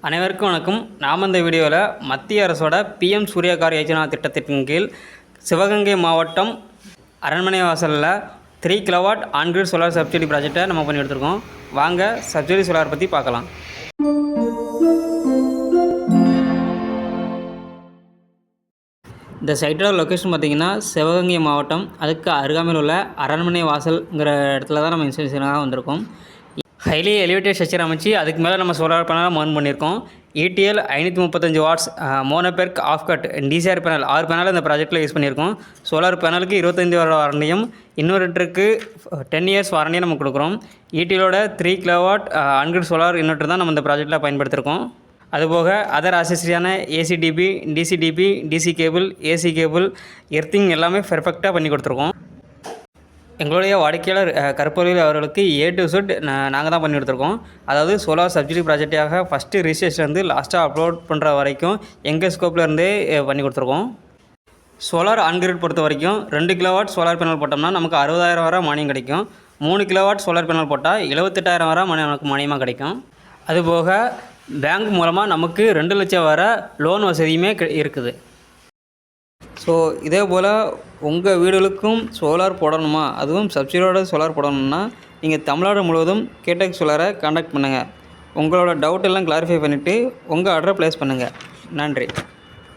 அனைவருக்கும் வணக்கம். நாம் இந்த வீடியோவில் மத்திய அரசோட பிஎம் சூர்யா கார் யோஜனா திட்டத்தின் கீழ் சிவகங்கை மாவட்டம் அரண்மனை வாசலில் 3 கிலோவாட் ஆன்கிரிட் சோலார் சப்சிடி ப்ராஜெக்டை நம்ம பண்ணி எடுத்துருக்கோம். வாங்க சப்சிடி சோலார் பற்றி பார்க்கலாம். இந்த சைட்டோட லொக்கேஷன் பார்த்திங்கன்னா சிவகங்கை மாவட்டம், அதுக்கு அருகாமையில் உள்ள அரண்மனை வாசல்ங்கிற இடத்துல தான் நம்ம இன்ஸ்டாலேஷனாக வந்திருக்கோம். ஹைலி எலிவேட்டட் ஸ்ட்ரக்சர் அமைச்சு அதுக்கு மேலே நம்ம சோலார் பேனலாக மவுண்ட் பண்ணியிருக்கோம். ETL 535 watts monoperc half cut DCR panel 6 panel இந்த ப்ராஜெக்ட்டில் யூஸ் பண்ணியிருக்கோம். சோலார் பேனலுக்கு 25 வருட வாரண்டியும், இன்வெர்ட்டருக்கு 10 இயர்ஸ் வாரண்டியும் நம்ம கொடுக்குறோம். ETLோட 3 கிலோவாட் ஆன்கிரிட் சோலார் இன்வெர்ட்டர் தான் நம்ம இந்த ப்ராஜெக்ட்டில் பயன்படுத்தியிருக்கோம். அதுபோக அதர் ஆக்சஸரியான ACDB, DCDB, DC cable, AC cable, earthing எல்லாமே பெர்ஃபெக்டாக பண்ணி கொடுத்துருக்கோம். எங்களுடைய வாடிக்கையாளர் கற்பூரில் அவர்களுக்கு A to Z நாங்கள் தான் பண்ணி கொடுத்துருக்கோம். அதாவது சோலார் சப்சிடி ப்ராஜெக்டாக ஃபஸ்ட்டு ரிஜிஸ்ட்ரேஷன் லாஸ்ட்டாக அப்லோட் பண்ணுற வரைக்கும் எங்கள் ஸ்கோப்லேருந்தே பண்ணி கொடுத்துருக்கோம். சோலார் ஆன்கிரிட் பொறுத்த வரைக்கும் 2 கிலோவாட் சோலார் பேனல் போட்டோம்னா நமக்கு 60,000 வரை மானியம் கிடைக்கும். 3 கிலோவாட் சோலார் பேனல் போட்டால் 78,000 வரை நமக்கு மானியமாக கிடைக்கும். அதுபோக பேங்க் மூலமாக நமக்கு 2 லட்சம் வரை லோன் வசதியுமே இருக்குது. ஸோ இதே போல் உங்கள் வீடுகளுக்கும் சோலார் போடணுமா, அதுவும் சப்சிடியோட சோலார் போடணும்னா நீங்கள் தமிழ்நாடு முழுவதும் கேடெக் சோலாரை கான்டாக்ட் பண்ணுங்கள். உங்களோட டவுட் எல்லாம் கிளாரிஃபை பண்ணிவிட்டு உங்கள் ஆர்டரை ப்ளேஸ் பண்ணுங்கள். நன்றி.